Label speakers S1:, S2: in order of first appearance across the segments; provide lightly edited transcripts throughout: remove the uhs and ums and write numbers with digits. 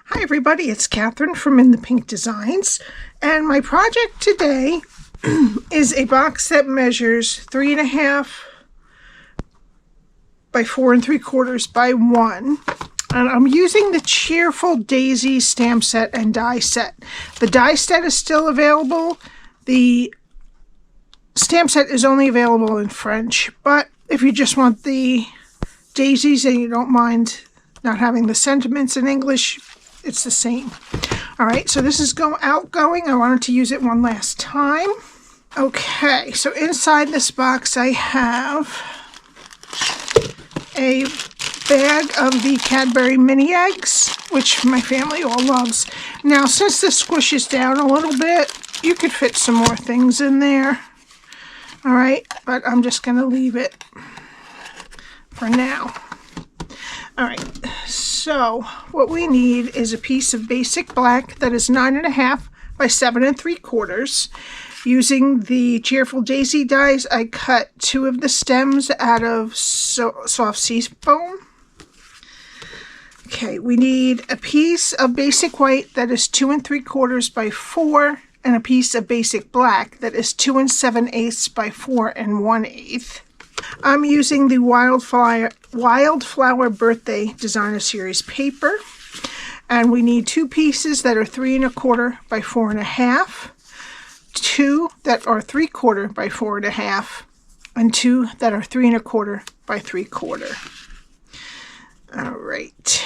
S1: Hi everybody, it's Cathryn from In the Pink Designs, and my project today is a box that measures 3.5 by 4 3/4 by 1, and I'm using the Cheerful Daisies stamp set and die set. The die set is still available. The stamp set is only available in French, but if you just want the daisies and you don't mind not having the sentiments in English, it's the same. Alright, so this is outgoing. I wanted to use it one last time. Okay, so inside this box I have a bag of the Cadbury Mini Eggs, which my family all loves. Now, since this squishes down a little bit, you could fit some more things in there. Alright, but I'm just going to leave it for now. Alright, so what we need is a piece of basic black that is 9.5 by 7 3/4. Using the Cheerful Daisy dies, I cut 2 of the stems out of soft Seafoam. Okay, we need a piece of basic white that is 2 3/4 by 4, and a piece of basic black that is 2 7/8 by 4 1/8. I'm using the Wildflower Birthday Designer Series paper, and we need 2 pieces that are 3 1/4 by 4 1/2, 2 that are 3/4 by 4 1/2, and 2 that are 3 1/4 by 3/4. All right,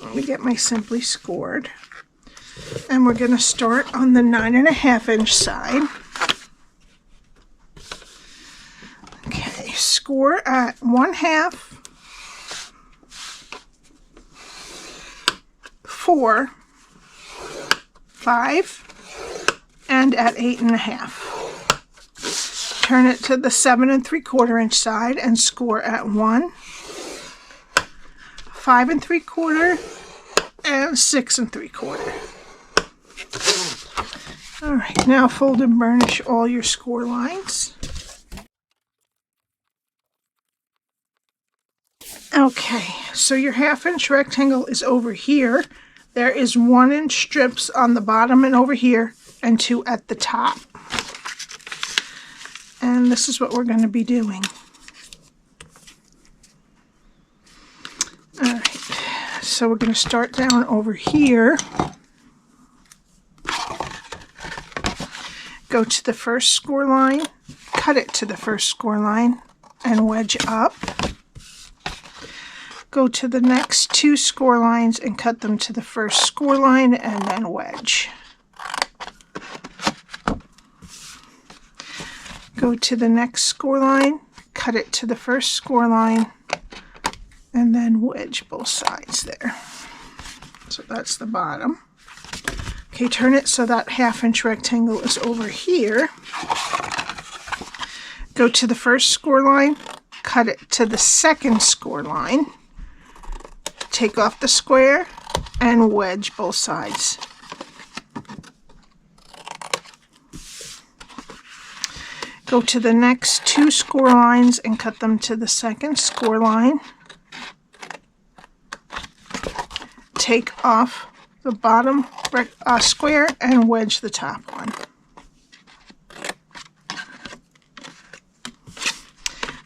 S1: let me get my Simply Scored, and we're going to start on the 9.5 inch side. Okay, score at 1/2, 4, 5, and at 8.5. Turn it to the 7 3/4 inch side and score at 1, 5 3/4, and 6 3/4. All right, now fold and burnish all your score lines. Okay, so your 1/2 inch rectangle is over here. There is 1 inch strips on the bottom and over here, and 2 at the top. And this is what we're going to be doing. Alright, so we're going to start down over here. Go to the first score line, cut it to the first score line, and wedge up. Go to the next 2 score lines and cut them to the first score line, and then wedge. Go to the next score line, cut it to the first score line, and then wedge both sides there. So that's the bottom. Okay, turn it so that 1/2 inch rectangle is over here. Go to the first score line, cut it to the second score line. Take off the square and wedge both sides. Go to the next 2 score lines and cut them to the second score line. Take off the bottom square and wedge the top one.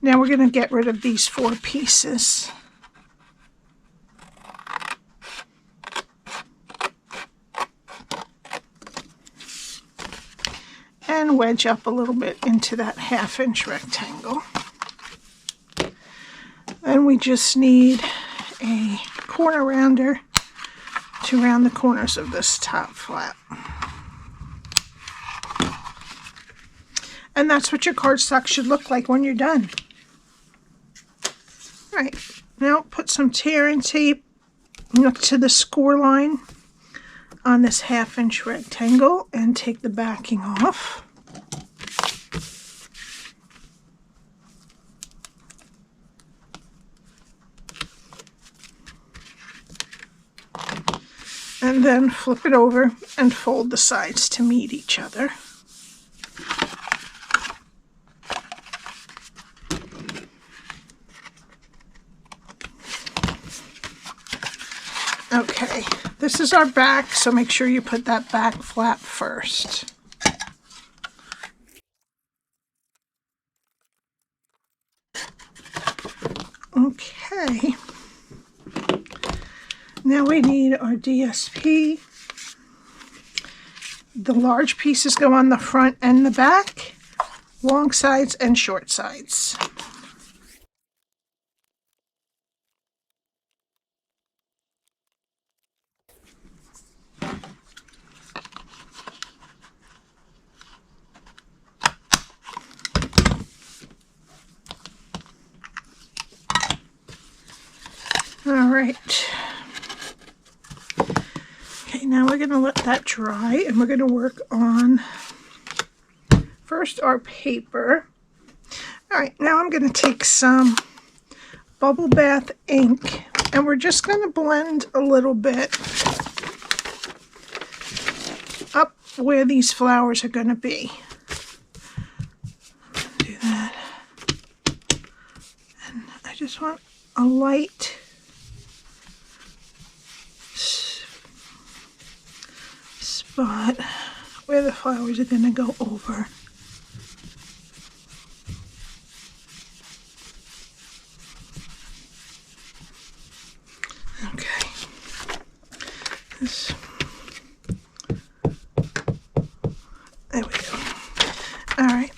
S1: Now we're going to get rid of these 4 pieces. And wedge up a little bit into that 1/2 inch rectangle. Then we just need a corner rounder to round the corners of this top flap. And that's what your cardstock should look like when you're done. Alright, now put some tear and tape up to the score line on this 1/2 inch rectangle and take the backing off. And then flip it over and fold the sides to meet each other. Okay, this is our back, so make sure you put that back flap first. Okay, now we need our DSP. The large pieces go on the front and the back, long sides and short sides. All right. Okay, now we're going to let that dry and we're going to work on first our paper. All right, now I'm going to take some Bubble Bath ink and we're just going to blend a little bit up where these flowers are going to be. Do that. And I just want a light spot where the flowers are going to go over. Okay. There we go. All right.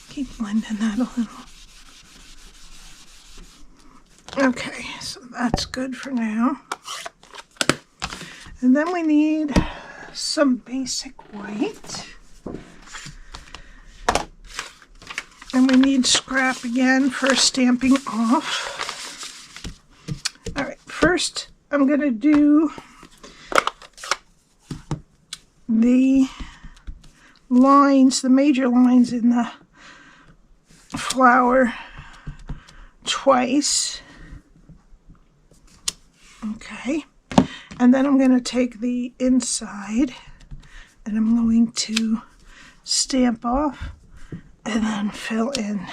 S1: Keep blending that a little. Okay, so that's good for now. And then we need some basic white. And we need scrap again for stamping off. All right, first I'm going to do the lines, the major lines in the flower twice. Okay. And then I'm going to take the inside and I'm going to stamp off and then fill in.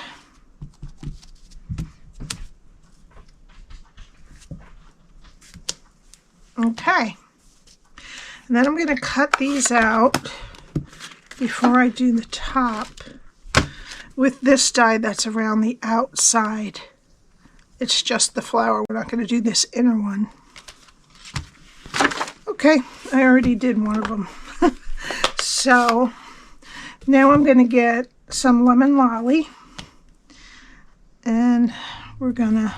S1: Okay. And then I'm going to cut these out before I do the top with this die that's around the outside. It's just the flower. We're not going to do this inner one. Okay, I already did one of them. So now I'm going to get some lemon lolly and we're going to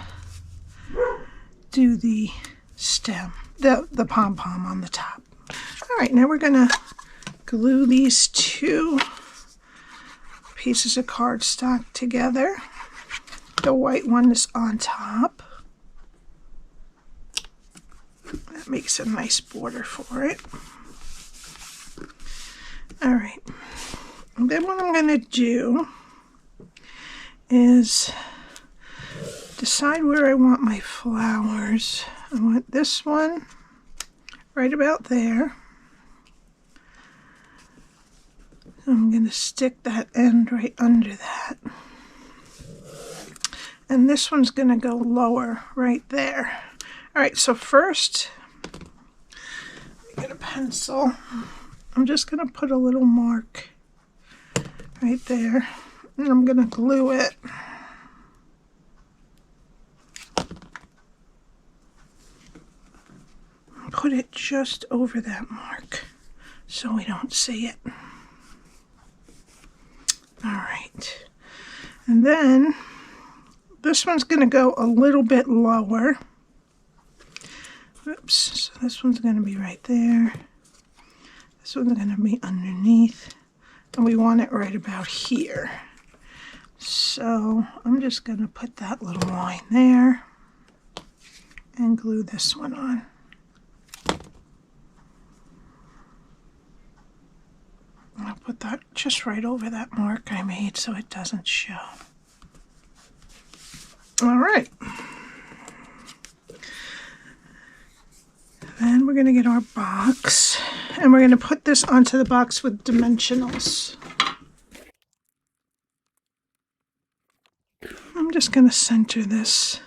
S1: do the stem, the pom-pom on the top. All right, now we're going to glue these two pieces of cardstock together. The white one is on top. That makes a nice border for it. All right. And then what I'm going to do is decide where I want my flowers. I want this one right about there. I'm going to stick that end right under that. And this one's going to go lower right there. All right, so first, get a pencil. I'm just going to put a little mark right there, and I'm going to glue it. Put it just over that mark so we don't see it. All right, and then this one's going to go a little bit lower. Oops, so this one's going to be right there. This one's going to be underneath. And we want it right about here. So I'm just going to put that little line there and glue this one on. I'll put that just right over that mark I made so it doesn't show. All right. Then we're going to get our box and we're going to put this onto the box with dimensionals. I'm just going to center this.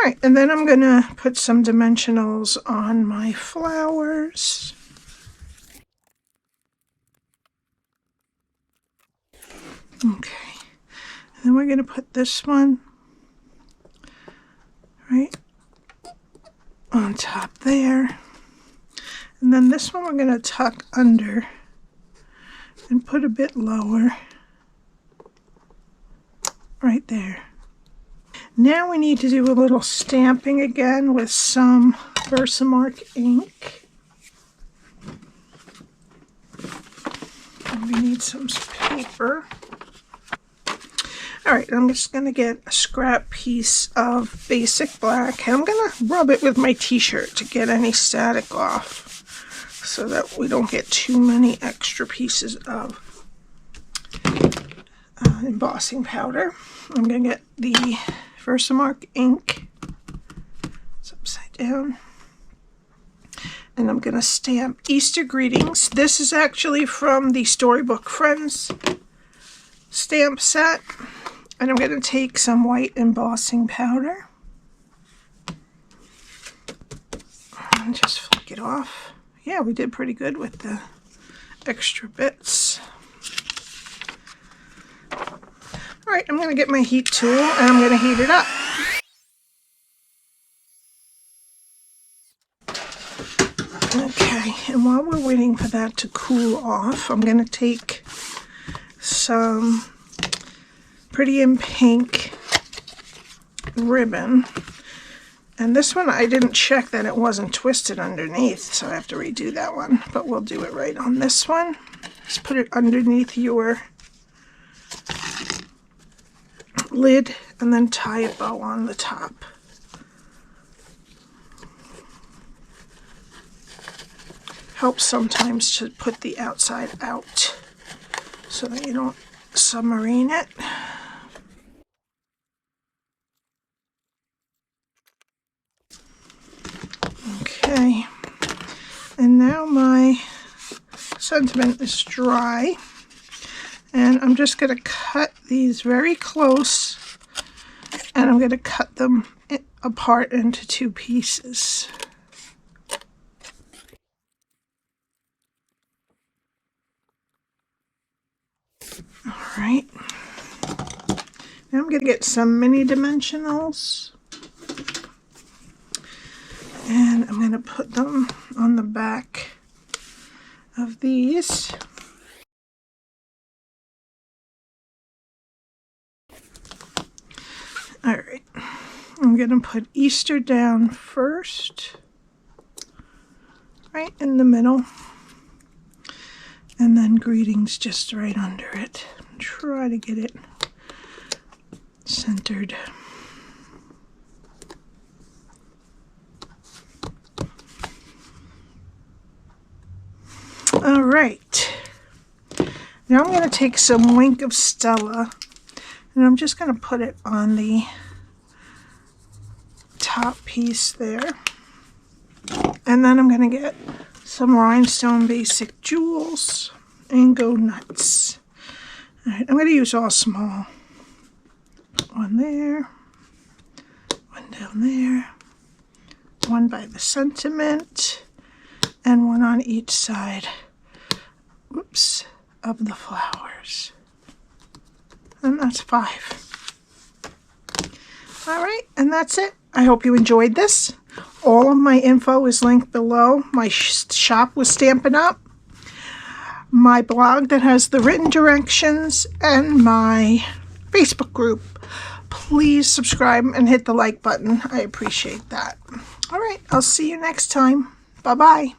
S1: Alright, and then I'm going to put some dimensionals on my flowers. Okay, and then we're going to put this one right on top there. And then this one we're going to tuck under and put a bit lower right there. Now we need to do a little stamping again with some Versamark ink. And we need some paper. Alright, I'm just going to get a scrap piece of basic black, and I'm going to rub it with my t-shirt to get any static off so that we don't get too many extra pieces of embossing powder. I'm going to get the Versamark ink. It's upside down. And I'm going to stamp Easter Greetings. This is actually from the Storybook Friends stamp set. And I'm going to take some white embossing powder and just flick it off. Yeah, we did pretty good with the extra bits. Alright, I'm going to get my heat tool and I'm going to heat it up. Okay, and while we're waiting for that to cool off, I'm going to take some Pretty in Pink ribbon. And this one I didn't check that it wasn't twisted underneath, so I have to redo that one. But we'll do it right on this one. Just put it underneath your lid and then tie a bow on the top. Helps sometimes to put the outside out so that you don't submarine it. Okay, and now my sentiment is dry, and I'm just going to cut these very close, and I'm going to cut them apart into two pieces. Alright, now I'm going to get some mini dimensionals. And I'm going to put them on the back of these. Alright, I'm going to put Easter down first, right in the middle, and then Greetings just right under it. Try to get it centered. All right, now I'm going to take some Wink of Stella, and I'm just going to put it on the top piece there. And then I'm going to get some Rhinestone Basic Jewels and go nuts. All right, I'm going to use all small. One there, one down there, one by the sentiment, and one on each side, whoops, of the flowers. And that's 5. All right, and that's it. I hope you enjoyed this. All of my info is linked below. My shop with Stampin' Up, my blog that has the written directions, and my Facebook group. Please subscribe and hit the like button. I appreciate that. All right, I'll see you next time. Bye-bye.